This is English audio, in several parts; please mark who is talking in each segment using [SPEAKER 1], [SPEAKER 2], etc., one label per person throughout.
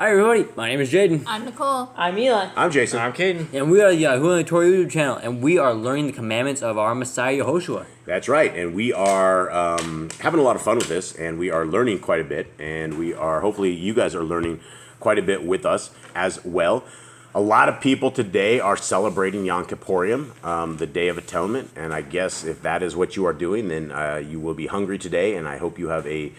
[SPEAKER 1] Hi everybody, my name is Jaden.
[SPEAKER 2] I'm Nicole.
[SPEAKER 3] I'm Eli.
[SPEAKER 4] I'm Jason.
[SPEAKER 3] I'm Caden.
[SPEAKER 1] And we are the Yahushua and the Torah YouTube channel, and we are learning the commandments of our Messiah Yahushua.
[SPEAKER 4] That's right, and we are having a lot of fun with this, and we are learning quite a bit, and we are, hopefully you guys are learning quite a bit with us as well. A lot of people today are celebrating Yom Kippuriim, the Day of Atonement, and I guess if that is what you are doing, then you will be hungry today, and I hope you have a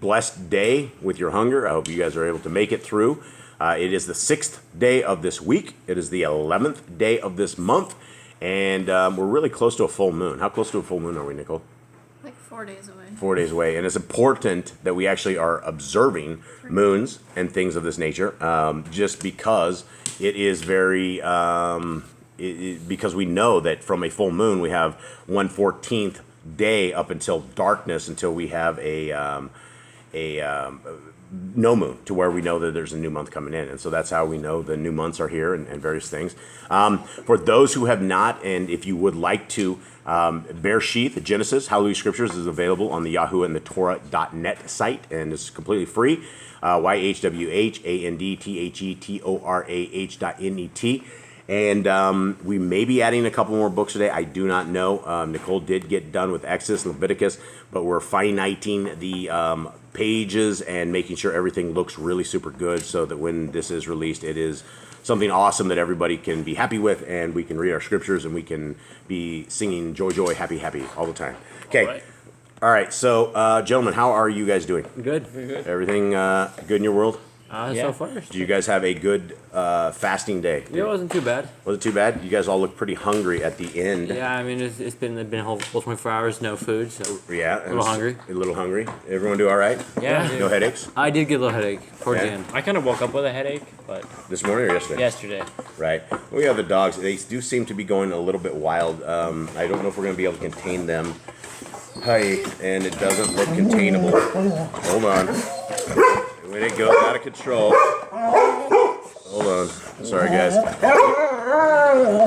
[SPEAKER 4] blessed day with your hunger. I hope you guys are able to make it through. It is the 6th day of this week. It is the 11th day of this month, and we're really close to a full moon. How close to a full moon are we, Nicole?
[SPEAKER 2] Like 4 days away.
[SPEAKER 4] 4 days away, and it's important that we actually are observing moons and things of this nature, just because it is very, because we know that from a full moon we have 1/14th day up until darkness, until we have a no moon, to where we know that there's a new month coming in. And so that's how we know the new months are here, and various things. For those who have not, and if you would like to, Bereshith, Genesis, Hallelujah Scriptures is available on the Yahushua and the Torah.net site, and it's completely free. YHWHANDTHETORAH.net. And we may be adding a couple more books today. I do not know. Nicole did get done with Exodus and Leviticus, but we're fine-tuning the pages and making sure everything looks really super good, so that when this is released, it is something awesome that everybody can be happy with, and we can read our scriptures, and we can be singing joy, joy, happy, happy all the time. Okay. All right. So, gentlemen, how are you guys doing?
[SPEAKER 1] Good. Very good.
[SPEAKER 4] Everything good in your world?
[SPEAKER 1] So far.
[SPEAKER 4] Do you guys have a good fasting day?
[SPEAKER 1] Yeah, it wasn't too bad.
[SPEAKER 4] Was it too bad? You guys all look pretty hungry at the end.
[SPEAKER 1] Yeah, I mean, it's been a whole 24 hours, no food, so
[SPEAKER 4] Yeah.
[SPEAKER 1] a little hungry.
[SPEAKER 4] A little hungry. Everyone do all right?
[SPEAKER 3] Yeah.
[SPEAKER 4] No headaches?
[SPEAKER 1] I did get a little headache towards the
[SPEAKER 4] Yeah.
[SPEAKER 1] end.
[SPEAKER 3] I kind of woke up with a headache, but
[SPEAKER 4] This morning or yesterday?
[SPEAKER 3] yesterday.
[SPEAKER 4] Right. We have the dogs. They do seem to be going a little bit wild. I don't know if we're going to be able to contain them. Hi, and it doesn't look containable. Hold on. When it goes out of control. Hold on. Sorry, guys.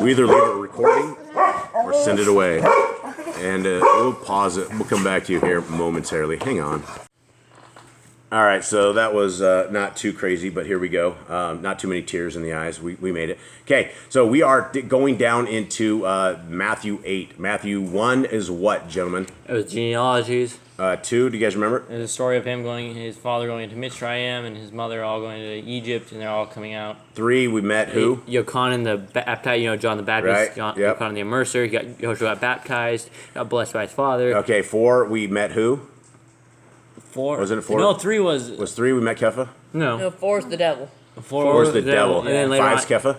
[SPEAKER 4] We either leave it recording or send it away. And we'll pause it. We'll come back to you here momentarily. Hang on. All right, so that was not too crazy, but here we go. Not too many tears in the eyes. We made it. Okay, so we are going down into Matthew 8. Matthew 1 is what, gentlemen?
[SPEAKER 1] It was genealogies.
[SPEAKER 4] 2, do you guys remember?
[SPEAKER 3] There's a story of him his father going into Mitzrayim, and his mother all going to Egypt, and they're all coming out.
[SPEAKER 4] 3, we met who?
[SPEAKER 1] Yochanan the Baptist, John the Baptist,
[SPEAKER 4] Right, yep.
[SPEAKER 1] Yochanan the Immerser. Yahushua got baptized, got blessed by his father.
[SPEAKER 4] Okay, 4, we met who?
[SPEAKER 3] 4.
[SPEAKER 4] Wasn't it 4?
[SPEAKER 3] No, 3 was...
[SPEAKER 4] Was 3, we met Kepha?
[SPEAKER 1] No.
[SPEAKER 5] No, 4 is the devil.
[SPEAKER 4] 4 is the devil.
[SPEAKER 1] And then later
[SPEAKER 4] 5's
[SPEAKER 1] on,
[SPEAKER 4] Kepha?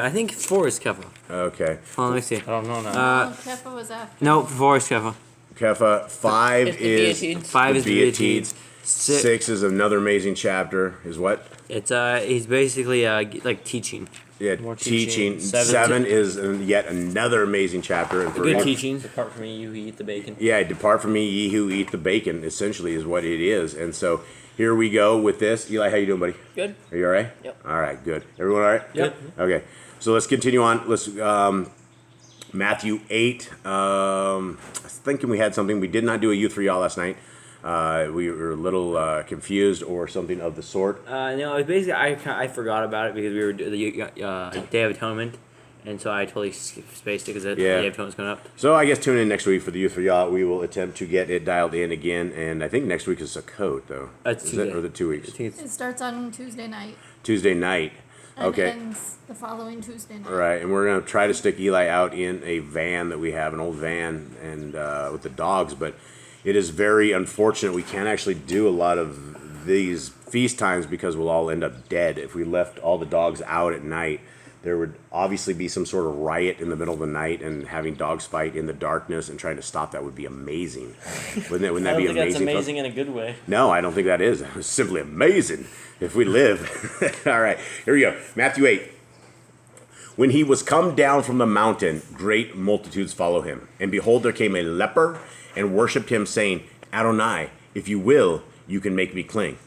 [SPEAKER 1] I think 4 is Kepha.
[SPEAKER 4] Okay.
[SPEAKER 1] Hold on, let me see.
[SPEAKER 3] I don't know now.
[SPEAKER 2] Kepha was after.
[SPEAKER 1] No, 4 is Kepha.
[SPEAKER 4] Kepha. 5
[SPEAKER 5] It's the
[SPEAKER 4] is
[SPEAKER 5] Beatitudes.
[SPEAKER 1] 5 is the
[SPEAKER 4] Beatitudes. 6 is another amazing chapter. Is what?
[SPEAKER 1] It's he's basically like teaching.
[SPEAKER 4] Yeah,
[SPEAKER 3] More
[SPEAKER 4] teaching.
[SPEAKER 3] teaching.
[SPEAKER 4] 7 is yet another amazing chapter. And
[SPEAKER 1] Good teachings.
[SPEAKER 3] Apart from me, you eat the bacon.
[SPEAKER 4] Yeah, depart from me, ye who eat the bacon, essentially is what it is. And so here we go with this. Eli, how you doing, buddy?
[SPEAKER 5] Good.
[SPEAKER 4] Are you all right?
[SPEAKER 5] Yep.
[SPEAKER 4] All right, good. Everyone all right?
[SPEAKER 1] Yep.
[SPEAKER 4] Okay, so let's continue on. Let's Matthew 8. I was thinking we had something. We did not do a U3 all last night. We were a little confused or something of the sort.
[SPEAKER 1] No, it's basically I forgot about it because we were the Day of Atonement, and so I totally spaced it because the Day of Atonement's coming up.
[SPEAKER 4] So I guess tune in next week for the U3 We will attempt to get it dialed in again, and I think next week is Sukkot, though.
[SPEAKER 1] That's
[SPEAKER 4] Is
[SPEAKER 1] Tuesday.
[SPEAKER 4] it, or the 2 weeks?
[SPEAKER 1] I think
[SPEAKER 2] It starts on Tuesday night
[SPEAKER 4] Tuesday night.
[SPEAKER 2] and
[SPEAKER 4] Okay.
[SPEAKER 2] ends the following Tuesday night.
[SPEAKER 4] All right, and we're going to try to stick Eli out in a van that we have, an old van, and with the dogs, but it is very unfortunate we can't actually do a lot of these feast times because we'll all end up dead. If we left all the dogs out at night, there would obviously be some sort of riot in the middle of the night, and having dogs fight in the darkness and trying to stop that would be amazing. Wouldn't that
[SPEAKER 3] I
[SPEAKER 4] be
[SPEAKER 3] don't think
[SPEAKER 4] amazing?
[SPEAKER 3] that's amazing in a good way.
[SPEAKER 4] No, I don't think that is. It's simply amazing if we live. All right, here we go. Matthew 8. When he was come down from the mountain, great multitudes follow him. And behold, there came a leper and worshipped him, saying, Adonai, if you will, you can make me clean.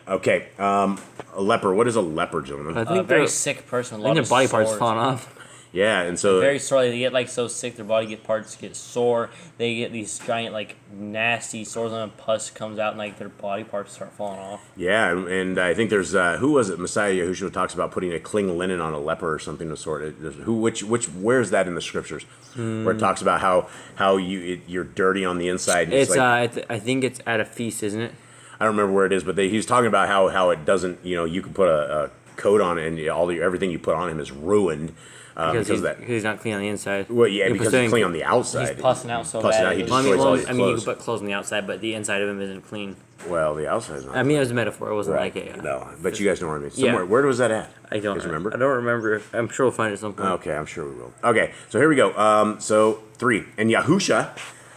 [SPEAKER 4] Okay, a leper. What is a leper, gentlemen?
[SPEAKER 1] I
[SPEAKER 3] A
[SPEAKER 1] think
[SPEAKER 3] very
[SPEAKER 1] they're-
[SPEAKER 3] sick person.
[SPEAKER 1] I think their body parts falling off.
[SPEAKER 4] Yeah, and so
[SPEAKER 3] Very sorely. They get like so sick, their body parts get sore. They get these giant like nasty sores on them. Pus comes out and like their body parts start falling off.
[SPEAKER 4] yeah, and I think there's who was it? Messiah Yahushua talks about putting a cling linen on a leper or something of sort. Where's that in the scriptures? Where it talks about how you're dirty on the inside. And
[SPEAKER 1] It's
[SPEAKER 4] like,
[SPEAKER 1] I think it's at a feast, isn't it?
[SPEAKER 4] I don't remember where it is, but he's talking about how it doesn't. You can put a coat on it and everything you put on him is ruined.
[SPEAKER 1] Because
[SPEAKER 4] that
[SPEAKER 1] he's not clean on the inside.
[SPEAKER 4] well, yeah,
[SPEAKER 1] You're
[SPEAKER 4] because he's
[SPEAKER 1] pursuing-
[SPEAKER 4] clean on the outside.
[SPEAKER 3] He's pussing out so
[SPEAKER 4] Pussing
[SPEAKER 3] bad.
[SPEAKER 4] out, he
[SPEAKER 3] it
[SPEAKER 1] Well,
[SPEAKER 4] destroys all his
[SPEAKER 1] I mean, you
[SPEAKER 4] clothes.
[SPEAKER 1] can put clothes on the outside, but the inside of him isn't clean.
[SPEAKER 4] Well, the outside's not.
[SPEAKER 1] I mean, it was a metaphor. It wasn't
[SPEAKER 4] right.
[SPEAKER 1] like a.
[SPEAKER 4] No, but you guys know what I mean.
[SPEAKER 1] Yeah.
[SPEAKER 4] Somewhere, where was that at?
[SPEAKER 1] I don't
[SPEAKER 4] You guys remember.
[SPEAKER 1] I don't remember. I'm sure we'll find it at some point.
[SPEAKER 4] Okay, I'm sure we will. Okay, so here we go. So 3. And Yahusha.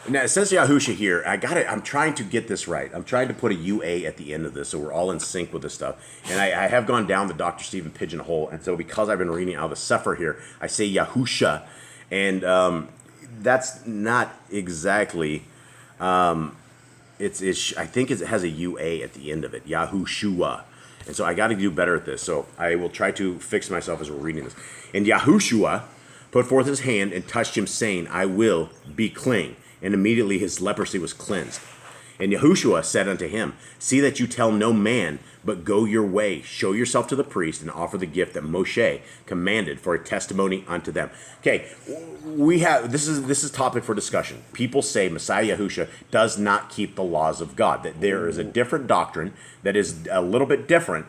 [SPEAKER 4] Now, it says Yahusha here. I'm trying to get this right. I'm trying to put a UA at the end of this so we're all in sync with this stuff. And I have gone down the Dr. Stephen pigeonhole. And so because I've been reading out of the Sefer here, I say Yahusha. And that's not exactly... I think it has a UA at the end of it. Yahushua. And so I got to do better at this. So I will try to fix myself as we're reading this. And Yahushua put forth his hand and touched him, saying, I will be clean. And immediately his leprosy was cleansed. And Yahushua said unto him, See that you tell no man, but go your way, show yourself to the priest, and offer the gift that Moshe commanded for a testimony unto them. Okay, we have this is topic for discussion. People say Messiah Yahushua does not keep the laws of God, that there is a different doctrine that is a little bit different,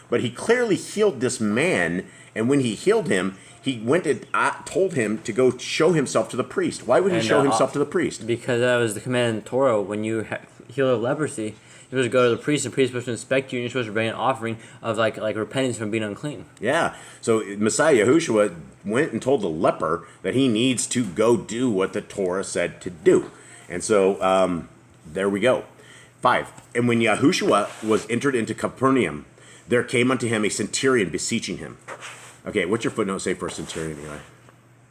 [SPEAKER 4] but he clearly healed this man, and when he healed him, he went and told him to go show himself to the priest. Why would he show himself to the priest?
[SPEAKER 1] Because that was the command in Torah. When you heal of leprosy, you're supposed to go to the priest. The priest is supposed to inspect you, and you're supposed to bring an offering of like repentance from being unclean.
[SPEAKER 4] Yeah. So Messiah Yahushua went and told the leper that he needs to go do what the Torah said to do. And so there we go. 5. And when Yahushua was entered into Capernaum, there came unto him a centurion beseeching him. Okay, what's your footnote say for a centurion anyway?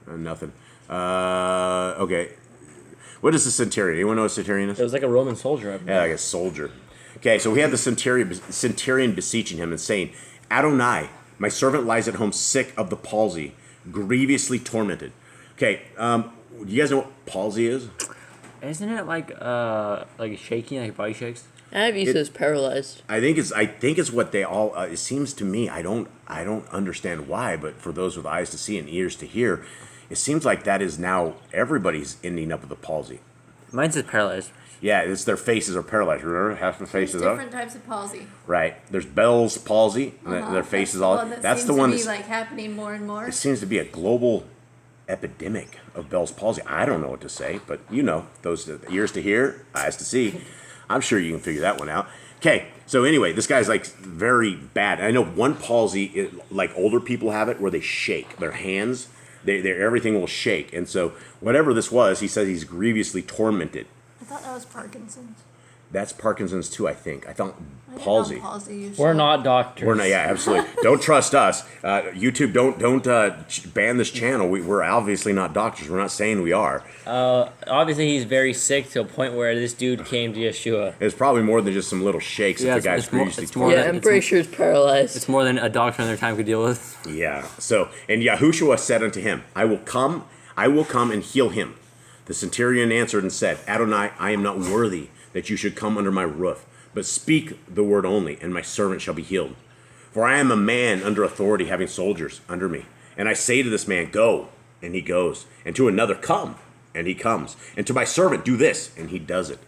[SPEAKER 4] Nothing. Okay. What is a centurion? Anyone know what a centurion is?
[SPEAKER 3] It was like a Roman soldier.
[SPEAKER 4] Yeah, like a soldier. Okay, so we have the centurion beseeching him and saying, Adonai, my servant lies at home sick of the palsy, grievously tormented. Okay, do you guys know what palsy is?
[SPEAKER 1] Isn't it like shaking, like your body shakes?
[SPEAKER 5] I have used as paralyzed.
[SPEAKER 4] I think it's what they all. It seems to me. I don't understand why, but for those with eyes to see and ears to hear, it seems like that is now everybody's ending up with a palsy.
[SPEAKER 1] Mine says paralyzed.
[SPEAKER 4] Yeah, it's their faces are paralyzed. Remember, half the faces up.
[SPEAKER 2] Different types of palsy.
[SPEAKER 4] Right. There's Bell's palsy. And their faces all. That's the one
[SPEAKER 2] that's
[SPEAKER 4] that's
[SPEAKER 2] like happening more and more.
[SPEAKER 4] It seems to be a global epidemic of Bell's palsy. I don't know what to say, but those ears to hear, eyes to see. I'm sure you can figure that one out. Okay, so anyway, this guy's like very bad. I know one palsy, like older people have it, where they shake their hands. Everything will shake, and so whatever this was, he says he's grievously tormented.
[SPEAKER 2] I thought that was Parkinson's.
[SPEAKER 4] That's Parkinson's too, I think. I thought
[SPEAKER 2] I didn't
[SPEAKER 4] palsy.
[SPEAKER 2] know palsy usually.
[SPEAKER 3] We're not doctors.
[SPEAKER 4] We're not. Yeah, absolutely. Don't trust us. YouTube, don't ban this channel. We're obviously not doctors. We're not saying we are.
[SPEAKER 3] Obviously, he's very sick to a point where this dude came to Yeshua.
[SPEAKER 4] It's probably more than just some little shakes
[SPEAKER 1] Yeah,
[SPEAKER 4] that the guy's
[SPEAKER 1] it's more-
[SPEAKER 4] grievously
[SPEAKER 1] it's more
[SPEAKER 4] tormented.
[SPEAKER 5] Yeah, I'm pretty sure it's paralyzed.
[SPEAKER 1] It's more than a doctor in their time could deal with.
[SPEAKER 4] Yeah. So, and Yahushua said unto him, I will come and heal him. The centurion answered and said, Adonai, I am not worthy that you should come under my roof, but speak the word only, and my servant shall be healed. For I am a man under authority, having soldiers under me. And I say to this man, go, and he goes. And to another, come, and he comes. And to my servant, do this, and he does it.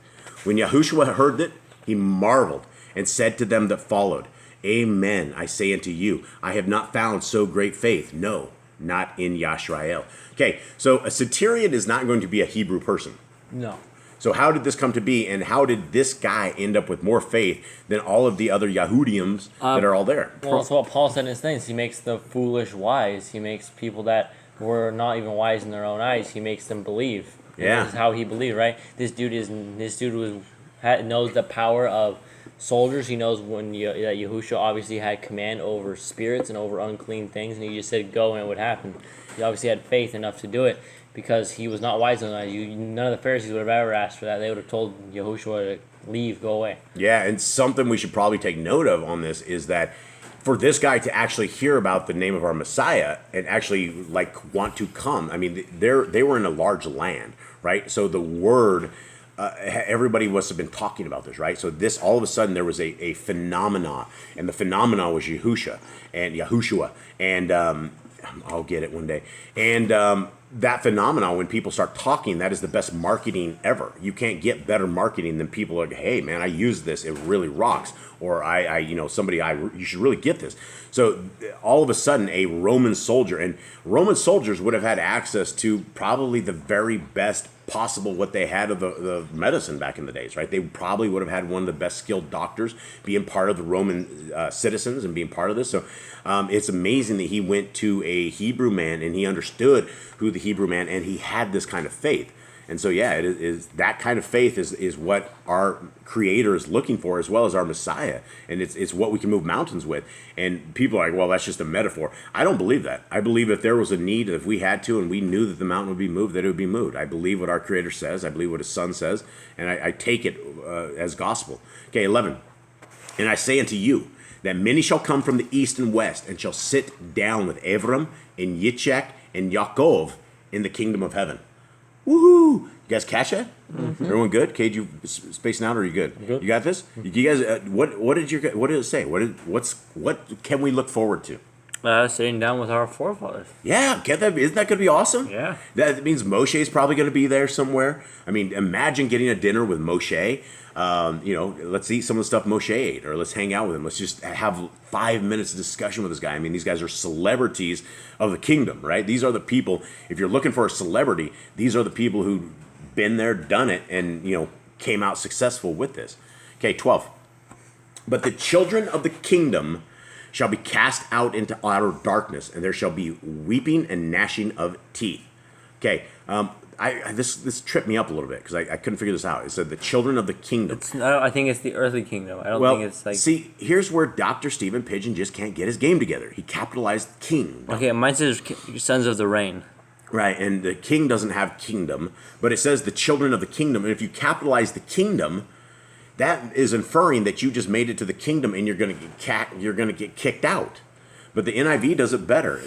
[SPEAKER 4] When Yahushua heard it, he marveled, and said to them that followed, Amen, I say unto you, I have not found so great faith, no, not in Yashrael. Okay, so a centurion is not going to be a Hebrew person.
[SPEAKER 3] No.
[SPEAKER 4] So how did this come to be, and how did this guy end up with more faith than all of the other Yahudians that are all there?
[SPEAKER 3] Well, that's what Paul said in his things. He makes the foolish wise. He makes people that were not even wise in their own eyes. He makes them believe.
[SPEAKER 4] Yeah.
[SPEAKER 3] This is how he believed, right? This dude knows the power of soldiers. He knows that Yahushua obviously had command over spirits and over unclean things, and he just said go and it would happen. He obviously had faith enough to do it because he was not wise enough. None of the Pharisees would have ever asked for that. They would have told Yahushua to leave, go away.
[SPEAKER 4] Yeah, and something we should probably take note of on this is that for this guy to actually hear about the name of our Messiah and actually like want to come. I mean, they were in a large land, right? So the word, everybody must have been talking about this, right? So this, all of a sudden, there was a phenomena, and the phenomena was Yahushua, and I'll get it one day. And that phenomenon, when people start talking, that is the best marketing ever. You can't get better marketing than people like, hey man, I use this, it really rocks. Or you should really get this. So all of a sudden, a Roman soldier, and Roman soldiers would have had access to probably the very best possible what they had of the medicine back in the days, right? They probably would have had one of the best skilled doctors being part of the Roman citizens and being part of this. So it's amazing that he went to a Hebrew man and he understood who the Hebrew man, and he had this kind of faith. And so, yeah, it is that kind of faith is what our Creator is looking for, as well as our Messiah. And it's what we can move mountains with. And people are like, well, that's just a metaphor. I don't believe that. I believe if there was a need, if we had to, and we knew that the mountain would be moved, that it would be moved. I believe what our Creator says. I believe what His Son says. And I take it as gospel. Okay, 11. And I say unto you, that many shall come from the east and west, and shall sit down with Avram and Yitzchak and Yaakov in the kingdom of heaven. Woohoo! You guys catch that? Mm-hmm. Everyone good? Cade, you spacing out, or are you good?
[SPEAKER 3] Good.
[SPEAKER 4] You got this? You guys, what did it say? What can we look forward to?
[SPEAKER 1] Sitting down with our forefathers.
[SPEAKER 4] Yeah, isn't that going to be awesome?
[SPEAKER 1] Yeah.
[SPEAKER 4] That means Moshe is probably going to be there somewhere. I mean, imagine getting a dinner with Moshe. Let's eat some of the stuff Moshe ate, or let's hang out with him. Let's just have 5 minutes of discussion with this guy. I mean, these guys are celebrities of the kingdom, right? These are the people, if you're looking for a celebrity, these are the people who've been there, done it, and, came out successful with this. Okay, 12. But the children of the kingdom shall be cast out into outer darkness, and there shall be weeping and gnashing of teeth. Okay, this tripped me up a little bit because I couldn't figure this out. It said the children of the kingdom.
[SPEAKER 1] I think it's the earthly kingdom. I don't think it's like...
[SPEAKER 4] See, here's where Dr. Stephen Pigeon just can't get his game together. He capitalized king.
[SPEAKER 1] Okay, mine says sons of the rain.
[SPEAKER 4] Right, and the king doesn't have kingdom, but it says the children of the kingdom. And if you capitalize the kingdom, that is inferring that you just made it to the kingdom and you're going to get kicked out. But the NIV does it better.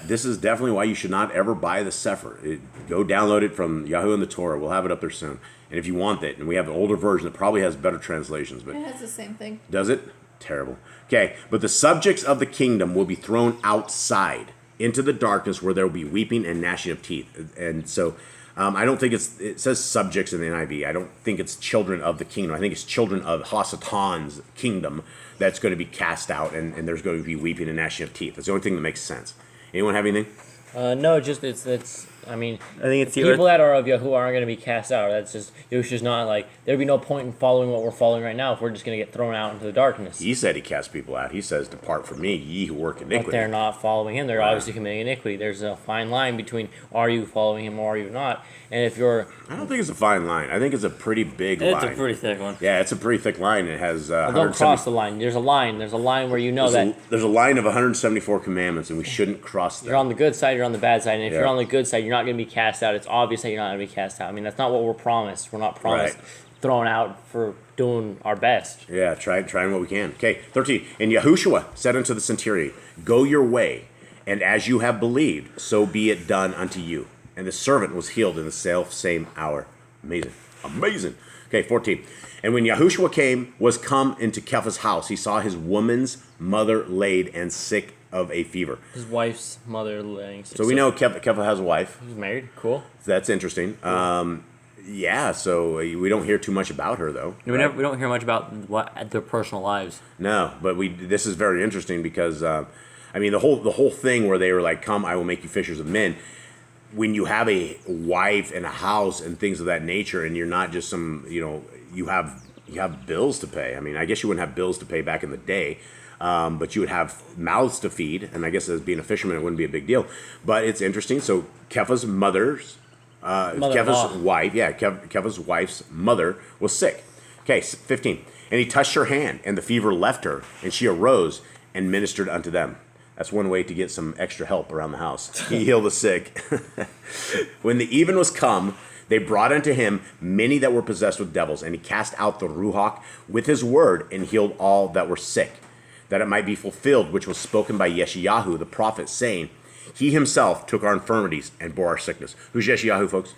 [SPEAKER 4] This is definitely why you should not ever buy the Sefer. Go download it from Yahoo and the Torah. We'll have it up there soon. And if you want that, and we have an older version that probably has better translations. But
[SPEAKER 2] It has the same thing.
[SPEAKER 4] does it? Terrible. Okay, but the subjects of the kingdom will be thrown outside into the darkness where there will be weeping and gnashing of teeth. And so I don't think it says subjects in the NIV. I don't think it's children of the kingdom. I think it's children of Hasatan's kingdom that's going to be cast out, and there's going to be weeping and gnashing of teeth. That's the only thing that makes sense. Anyone have anything?
[SPEAKER 3] No, just it's. I mean,
[SPEAKER 1] I think it's the
[SPEAKER 3] people that are of Yahuwah aren't going to be cast out. That's just Yahushua's not like there'd be no point in following what we're following right now if we're just going to get thrown out into the darkness.
[SPEAKER 4] He said he cast people out. He says, "Depart from me, ye who work iniquity."
[SPEAKER 3] But they're not following him. They're obviously committing iniquity. There's a fine line between are you following him or are you not. And if you're,
[SPEAKER 4] I don't think it's a fine line. I think it's a pretty big line.
[SPEAKER 1] It's a pretty thick one.
[SPEAKER 4] Yeah, it's a pretty thick line. It has.
[SPEAKER 3] don't cross the line. There's a line. There's a line where you know
[SPEAKER 4] There's a line of 174 commandments, and we shouldn't cross them.
[SPEAKER 3] you're on the good side, you're on the bad side. And if
[SPEAKER 4] Yeah.
[SPEAKER 3] you're on the good side, you're not going to be cast out. It's obvious that you're not going to be cast out. I mean, that's not what we're promised. We're not promised thrown out for doing our best.
[SPEAKER 4] Yeah, trying what we can. Okay, 13. And Yahushua said unto the centurion, Go your way, and as you have believed, so be it done unto you. And the servant was healed in the same hour. Amazing. Okay, 14. And when Yahushua was come into Kepha's house, he saw his woman's mother laid and sick of a fever.
[SPEAKER 3] His wife's mother laying.
[SPEAKER 4] So we know Kepha has a wife.
[SPEAKER 3] He's married. Cool.
[SPEAKER 4] So that's interesting. Yeah, so we don't hear too much about her, though.
[SPEAKER 1] We don't hear much about their personal lives.
[SPEAKER 4] No, but this is very interesting because, the whole thing where they were like, "Come, I will make you fishers of men." When you have a wife and a house and things of that nature, and you're not just you have bills to pay. I mean, I guess you wouldn't have bills to pay back in the day, but you would have mouths to feed. And I guess as being a fisherman, it wouldn't be a big deal. But it's interesting. So Kepha's Kepha's wife's mother was sick. Okay, 15. And he touched her hand, and the fever left her, and she arose and ministered unto them. That's one way to get some extra help around the house. He healed the sick. When the even was come, they brought unto him many that were possessed with devils, and he cast out the Ruach with his word and healed all that were sick. that it might be fulfilled, which was spoken by Yeshayahu, the prophet, saying, he himself took our infirmities and bore our sickness. Who's Yeshayahu, folks?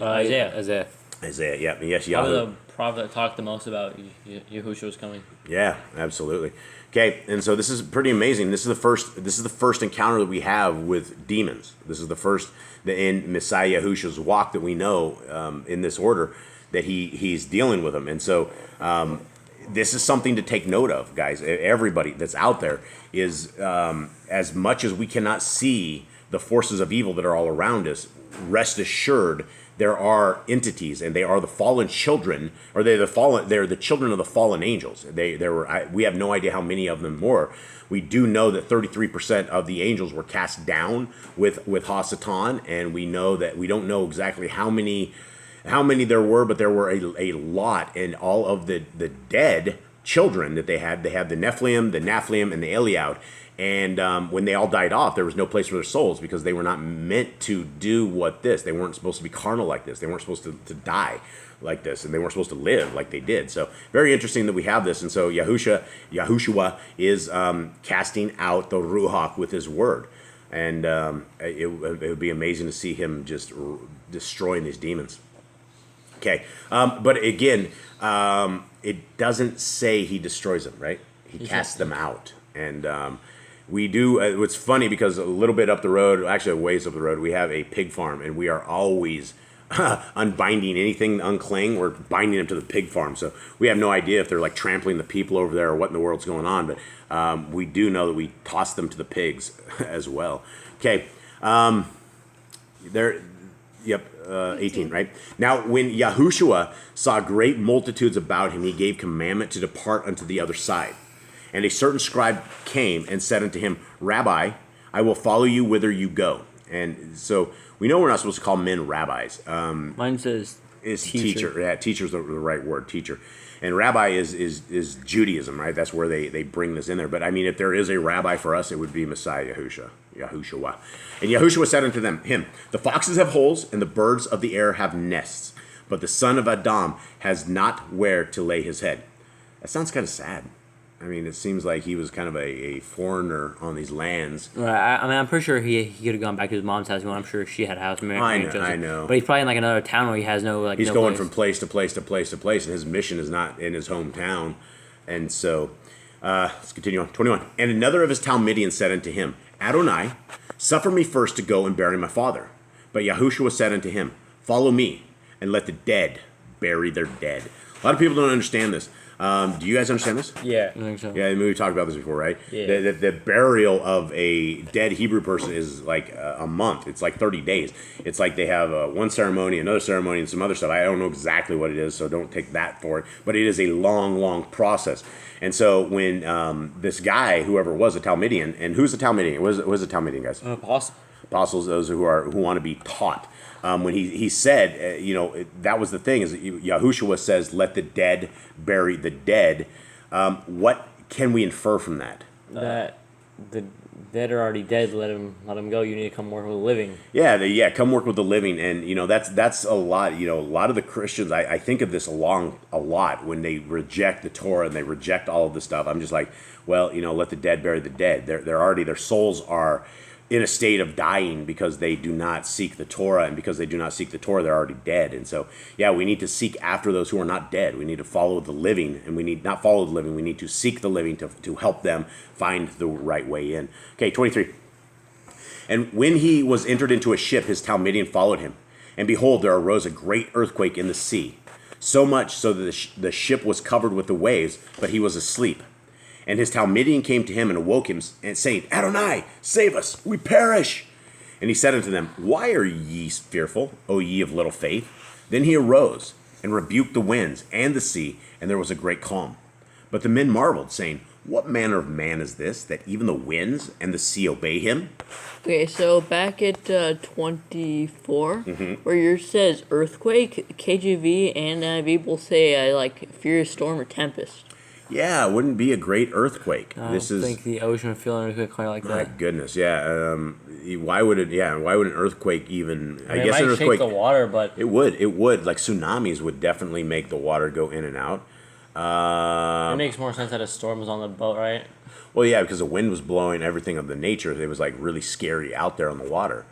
[SPEAKER 3] Isaiah.
[SPEAKER 4] Isaiah, yeah,
[SPEAKER 3] Probably
[SPEAKER 4] Yeshayahu.
[SPEAKER 3] the prophet that talked the most about Yahushua's coming.
[SPEAKER 4] Yeah, absolutely. Okay, and so this is pretty amazing. This is the first encounter that we have with demons. This is the first in Messiah Yahushua's walk that we know in this order that he's dealing with them. And so this is something to take note of, guys. Everybody that's out there is as much as we cannot see the forces of evil that are all around us, rest assured there are entities, and they are the fallen children, or they're the children of the fallen angels. We have no idea how many of them were. We do know that 33% of the angels were cast down with Hasatan, and we know that we don't know exactly how many there were, but there were a lot. And all of the dead children that they had the Nephilim, the Naphthalim, and the Eliud. And when they all died off, there was no place for their souls, because they were not meant to do they weren't supposed to be carnal like this. They weren't supposed to die like this, and they weren't supposed to live like they did. So very interesting that we have this. And so Yahushua is casting out the Ruach with his word. And it would be amazing to see him just destroying these demons. Okay, but again, it doesn't say he destroys them, right? He casts them out. And we do, it's funny because a little bit up the road, actually a ways up the road, we have a pig farm, and we are always unbinding anything unclean. We're binding them to the pig farm. So we have no idea if they're like trampling the people over there or what in the world's going on, but we do know that we toss them to the pigs as well. Okay, Yep, 18, right? Now, when Yahushua saw great multitudes about him, he gave commandment to depart unto the other side. And a certain scribe came and said unto him, Rabbi, I will follow you whither you go. And so we know we're not supposed to call men rabbis.
[SPEAKER 1] Mine says
[SPEAKER 4] Is teacher. Yeah, teacher's the right word, teacher. And rabbi is Judaism, right? That's where they bring this in there. But I mean, if there is a rabbi for us, it would be Messiah Yahushua. And Yahushua said unto him, the foxes have holes, and the birds of the air have nests, but the son of Adam has not where to lay his head. That sounds kind of sad. I mean, it seems like he was kind of a foreigner on these lands.
[SPEAKER 1] Right. I mean, I'm pretty sure he could have gone back to his mom's house. I'm sure she had a house.
[SPEAKER 4] I know.
[SPEAKER 1] But he's probably in like another town where he has no like.
[SPEAKER 4] He's
[SPEAKER 1] no
[SPEAKER 4] going
[SPEAKER 1] place.
[SPEAKER 4] from place to place to place to place, and his mission is not in his hometown. And so, let's continue on. 21. And another of his Talmudians said unto him, Adonai, suffer me first to go and bury my father. But Yahushua said unto him, Follow me, and let the dead bury their dead. A lot of people don't understand this. Do you guys understand this?
[SPEAKER 3] Yeah.
[SPEAKER 1] I think so.
[SPEAKER 4] Yeah, I mean, we talked about this before, right?
[SPEAKER 3] Yeah.
[SPEAKER 4] The burial of a dead Hebrew person is like a month. It's like 30 days. It's like they have one ceremony, another ceremony, and some other stuff. I don't know exactly what it is, so don't take that for it. But it is a long, long process. And so when this guy, whoever was a Talmudian, and who's a Talmudian? What is a Talmudian, guys?
[SPEAKER 3] Apostle.
[SPEAKER 4] Apostles, those who want to be taught. When he said, that was the thing, is Yahushua says, let the dead bury the dead. What can we infer from that?
[SPEAKER 3] That the dead are already dead. Let them go. You need to come work with the living.
[SPEAKER 4] Yeah, come work with the living. And, that's a lot. A lot of the Christians, I think of this a lot when they reject the Torah and they reject all of this stuff. I'm just like, well, let the dead bury the dead. They're already, their souls are in a state of dying because they do not seek the Torah, and because they do not seek the Torah, they're already dead. And so, we need to seek after those who are not dead. We need to follow the living, and we need not follow the living. We need to seek the living to help them find the right way in. Okay, 23. And when he was entered into a ship, his Talmudian followed him. And behold, there arose a great earthquake in the sea, so much so that the ship was covered with the waves, but he was asleep. And his Talmudian came to him and awoke him, and saying, Adonai, save us, we perish. And he said unto them, Why are ye fearful, O ye of little faith? Then he arose and rebuked the winds and the sea, and there was a great calm. But the men marveled, saying, What manner of man is this, that even the winds and the sea obey him?
[SPEAKER 5] Okay, so back at 24, where yours says earthquake, KJV and NIV will say furious storm or tempest.
[SPEAKER 4] Yeah, it wouldn't be a great earthquake.
[SPEAKER 1] I think the ocean would feel an earthquake quite like
[SPEAKER 4] My
[SPEAKER 1] that.
[SPEAKER 4] goodness, yeah. Why would it? Yeah, why would an earthquake even? I
[SPEAKER 3] It
[SPEAKER 4] guess
[SPEAKER 3] might
[SPEAKER 4] an earthquake.
[SPEAKER 3] shake the water, but
[SPEAKER 4] It would. Like tsunamis would definitely make the water go in and out.
[SPEAKER 3] It makes more sense that a storm was on the boat, right?
[SPEAKER 4] Well, yeah, because the wind was blowing, everything of the nature. It was like really scary out there on the water.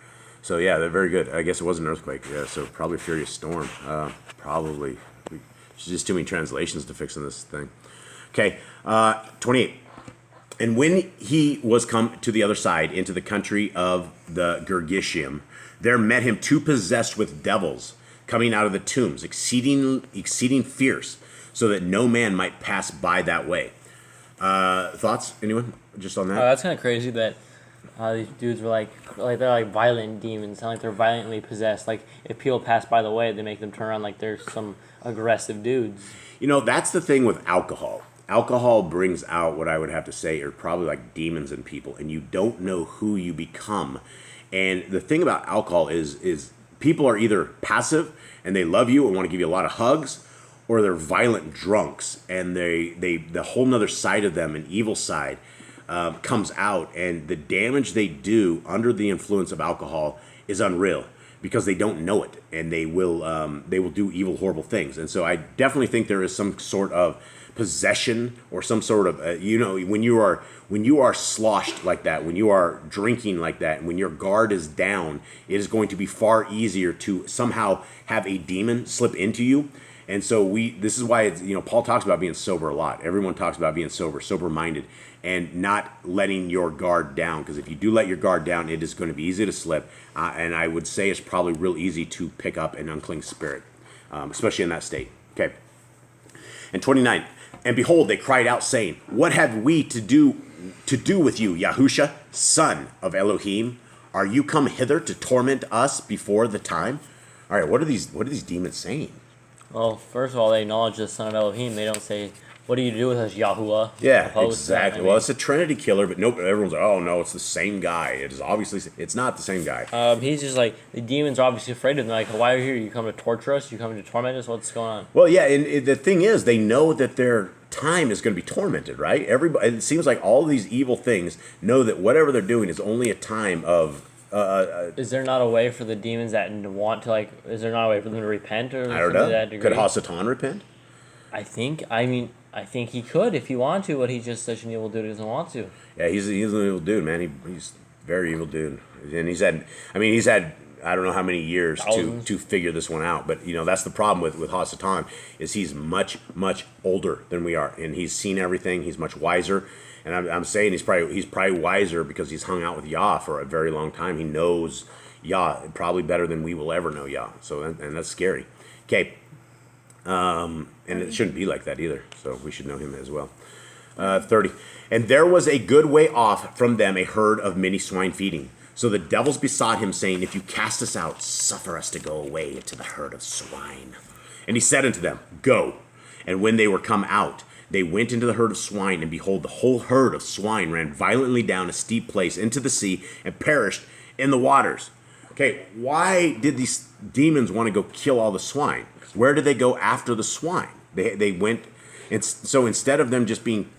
[SPEAKER 4] So yeah, they're very good. I guess it was an earthquake. Yeah, so probably a furious storm. Probably. There's just too many translations to fix in this thing. Okay, 28. And when he was come to the other side, into the country of the Girgashim, there met him two possessed with devils, coming out of the tombs, exceeding fierce, so that no man might pass by that way. Thoughts? Anyone? Just on that?
[SPEAKER 3] That's kind of crazy that these dudes were like they're like violent demons, sound like they're violently possessed. Like if people pass by the way, they make them turn around like they're some aggressive dudes.
[SPEAKER 4] You know, that's the thing with alcohol. Alcohol brings out what I would have to say are probably like demons in people, and you don't know who you become. And the thing about alcohol is people are either passive and they love you and want to give you a lot of hugs, or they're violent drunks and they the whole nother side of them, an evil side, comes out, and the damage they do under the influence of alcohol is unreal because they don't know it, and they will do evil, horrible things. And so I definitely think there is some sort of possession or some sort of when you are sloshed like that, when you are drinking like that, and when your guard is down, it is going to be far easier to somehow have a demon slip into you. And so this is why Paul talks about being sober a lot. Everyone talks about being sober-minded, and not letting your guard down, because if you do let your guard down, it is going to be easy to slip, and I would say it's probably real easy to pick up an unclean spirit, especially in that state. Okay. And 29, and behold, they cried out, saying, what have we to do with you, Yahushua, son of Elohim? Are you come hither to torment us before the time? All right, what are these demons saying?
[SPEAKER 3] Well, first of all, they acknowledge the son of Elohim. They don't say, what do you do with us, Yahuwah?
[SPEAKER 4] Yeah, exactly. Well, it's a Trinity killer, but nope. Everyone's like, oh no, it's the same guy. It is obviously, it's not the same guy.
[SPEAKER 3] He's just like, the demons are obviously afraid of him. They're like, why are you here? You come to torture us? You come to torment us? What's going on?
[SPEAKER 4] Well, yeah, and the thing is, they know that their time is going to be tormented, right? Everybody. It seems like all these evil things know that whatever they're doing is only a time of.
[SPEAKER 3] Is there not a way for the demons that want to is there not a way for them to repent or?
[SPEAKER 4] I don't know.
[SPEAKER 3] To that degree?
[SPEAKER 4] Could Hasatan repent?
[SPEAKER 3] I think he could if he wanted to, but he's just such an evil dude who doesn't want to.
[SPEAKER 4] Yeah, he's an evil dude, man. He's a very evil dude, and he's had I don't know how many years to figure this one out, but that's the problem with Hasatan, is he's much older than we are, and he's seen everything. He's much wiser. And I'm saying he's probably wiser because he's hung out with Yah for a very long time. He knows Yah probably better than we will ever know Yah. So and that's scary. Okay. And it shouldn't be like that either. So we should know him as well. 30. And there was a good way off from them a herd of many swine feeding. So the devils besought him, saying, if you cast us out, suffer us to go away into the herd of swine. And he said unto them, go. And when they were come out, they went into the herd of swine, and behold, the whole herd of swine ran violently down a steep place into the sea and perished in the waters. Okay, why did these demons want to go kill all the swine? Where did they go after the swine? They went, and so instead of them just being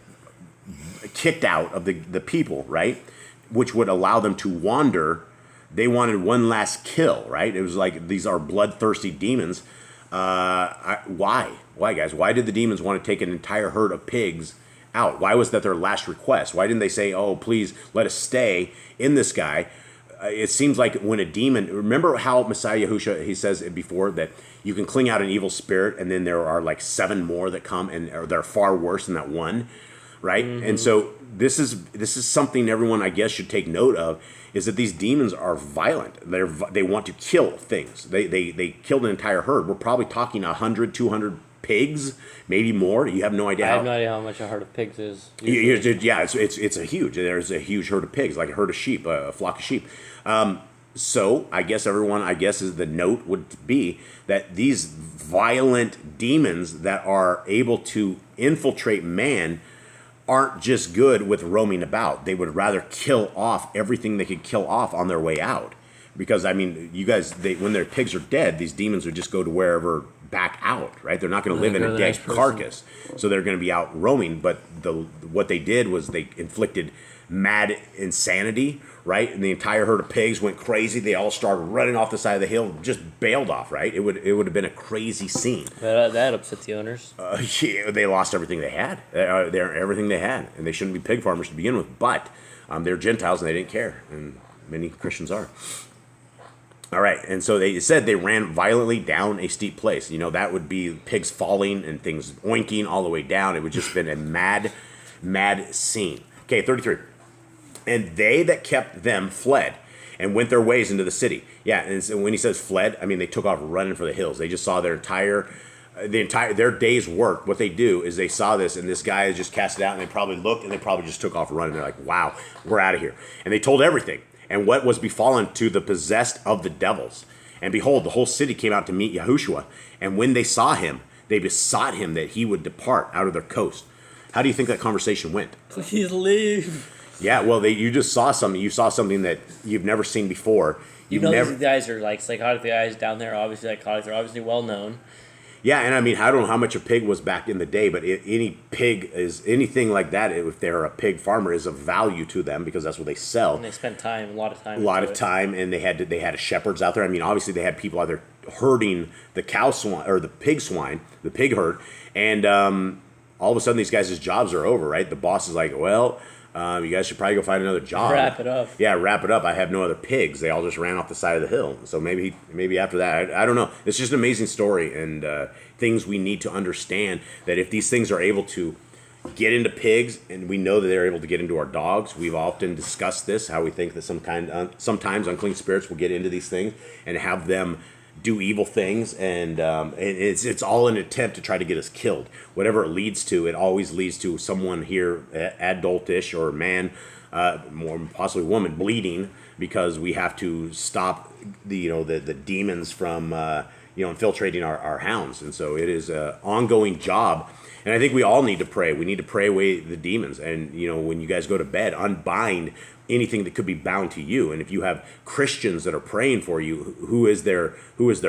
[SPEAKER 4] kicked out of the people, right, which would allow them to wander, they wanted one last kill, right? It was like, these are bloodthirsty demons. Why? Why, guys? Why did the demons want to take an entire herd of pigs out? Why was that their last request? Why didn't they say, oh, please let us stay in this guy? It seems like when a demon, remember how Messiah Yahushua, he says before that you can cling out an evil spirit, and then there are like 7 more that come, and they're far worse than that one, right? Mm-hmm. And so this is something everyone, I guess, should take note of, is that these demons are violent. They want to kill things. They killed an entire herd. We're probably talking 100, 200 pigs, maybe more. You have no idea.
[SPEAKER 3] I have no idea how much a herd of pigs is.
[SPEAKER 4] Yeah, it's a huge. There's a huge herd of pigs, like a herd of sheep, a flock of sheep. So I guess is the note would be that these violent demons that are able to infiltrate man aren't just good with roaming about. They would rather kill off everything they could kill off on their way out. Because, I mean, you guys, when their pigs are dead, these demons would just go to wherever back out, right? They're not going to live in
[SPEAKER 1] go
[SPEAKER 4] a
[SPEAKER 1] to the
[SPEAKER 4] dead
[SPEAKER 1] next person.
[SPEAKER 4] carcass. So they're going to be out roaming. But what they did was they inflicted mad insanity, right? And the entire herd of pigs went crazy. They all started running off the side of the hill, just bailed off, right? It would have been a crazy scene.
[SPEAKER 3] That upset the owners.
[SPEAKER 4] Yeah, they lost everything they had. Everything they had, and they shouldn't be pig farmers to begin with. But they're Gentiles and they didn't care, and many Christians are. All right, and so they said they ran violently down a steep place. That would be pigs falling and things oinking all the way down. It would just been a mad scene. Okay, 33. And they that kept them fled and went their ways into the city. Yeah, and so when he says fled, I mean they took off running for the hills. They just saw their their day's work. What they do is they saw this, and this guy is just cast it out, and they probably looked, and they probably just took off running. They're like, wow, we're out of here. And they told everything. And what was befallen to the possessed of the devils. And behold, the whole city came out to meet Yahushua. And when they saw him, they besought him that he would depart out of their coast. How do you think that conversation went?
[SPEAKER 3] Please leave.
[SPEAKER 4] Yeah, well, you just saw something. You saw something that you've never seen before.
[SPEAKER 3] These guys are like psychotic guys down there. Obviously, psychotic. They're obviously well known.
[SPEAKER 4] Yeah, and I mean, I don't know how much a pig was back in the day, but any pig is anything like that. If they're a pig farmer, is of value to them because that's what they sell.
[SPEAKER 3] And they spent a lot of
[SPEAKER 4] time, and they had shepherds out there. I mean, obviously they had people out there herding the the pig herd, and all of a sudden these guys' jobs are over. Right, the boss is like, well. You guys should probably go find another job.
[SPEAKER 3] Wrap it up.
[SPEAKER 4] Yeah, wrap it up. I have no other pigs. They all just ran off the side of the hill. So maybe after that, I don't know. It's just an amazing story and things we need to understand that if these things are able to get into pigs, and we know that they're able to get into our dogs. We've often discussed this, how we think that sometimes unclean spirits will get into these things and have them do evil things, and it's all an attempt to try to get us killed. Whatever it leads to, it always leads to someone here, adultish or man, more possibly woman, bleeding because we have to stop the demons from infiltrating our hounds. And so it is an ongoing job. And I think we all need to pray. We need to pray away the demons. And, when you guys go to bed, unbind anything that could be bound to you. And if you have Christians that are praying for you, who is their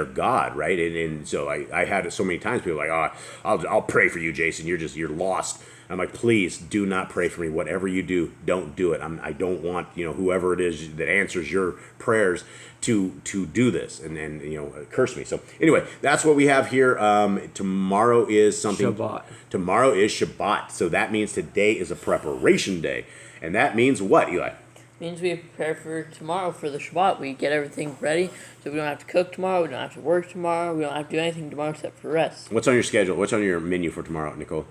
[SPEAKER 4] God, right? And so I had it so many times, people are like, I'll pray for you, Jason. You're lost. I'm like, please do not pray for me. Whatever you do, don't do it. I don't want, whoever it is that answers your prayers to do this and curse me. So anyway, that's what we have here. Tomorrow is something.
[SPEAKER 1] Shabbat.
[SPEAKER 4] Tomorrow is Shabbat. So that means today is a preparation day. And that means what, Eli?
[SPEAKER 5] Means we prepare for tomorrow for the Shabbat. We get everything ready so we don't have to cook tomorrow. We don't have to work tomorrow. We don't have to do anything tomorrow except for rest.
[SPEAKER 4] What's on your schedule? What's on your menu for tomorrow, Nicole?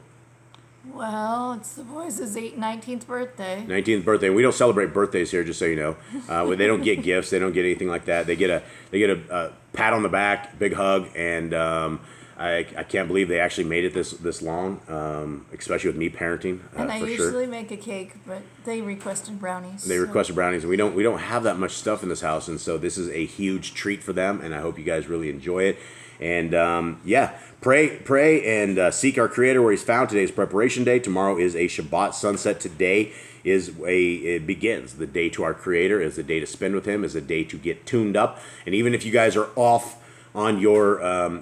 [SPEAKER 2] Well, it's the boys' 19th birthday.
[SPEAKER 4] 19th birthday. We don't celebrate birthdays here, just so you know. They don't get gifts. They don't get anything like that. They get a pat on the back, big hug, and I can't believe they actually made it this long, especially with me parenting.
[SPEAKER 2] And I
[SPEAKER 4] for
[SPEAKER 2] usually
[SPEAKER 4] sure.
[SPEAKER 2] make a cake, but they requested brownies.
[SPEAKER 4] They requested brownies, and we don't have that much stuff in this house, and so this is a huge treat for them, and I hope you guys really enjoy it. And pray and seek our Creator where He's found. Today is preparation day. Tomorrow is a Shabbat sunset. Today it begins. The day to our Creator is the day to spend with Him, is the day to get tuned up. And even if you guys are off on your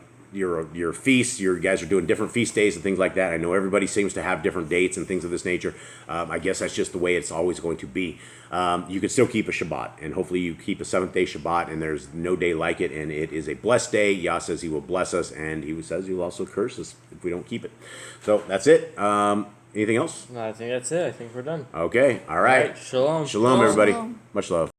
[SPEAKER 4] feasts, you guys are doing different feast days and things like that. I know everybody seems to have different dates and things of this nature. I guess that's just the way it's always going to be. You can still keep a Shabbat, and hopefully you keep a 7th-day Shabbat, and there's no day like it, and it is a blessed day. Yah says He will bless us, and He says He will also curse us if we don't keep it. So that's it. Anything else?
[SPEAKER 3] No, I think that's it. I think we're done.
[SPEAKER 4] Okay. All right.
[SPEAKER 3] Shalom.
[SPEAKER 4] Shalom, everybody.
[SPEAKER 2] Shalom.
[SPEAKER 4] Much love.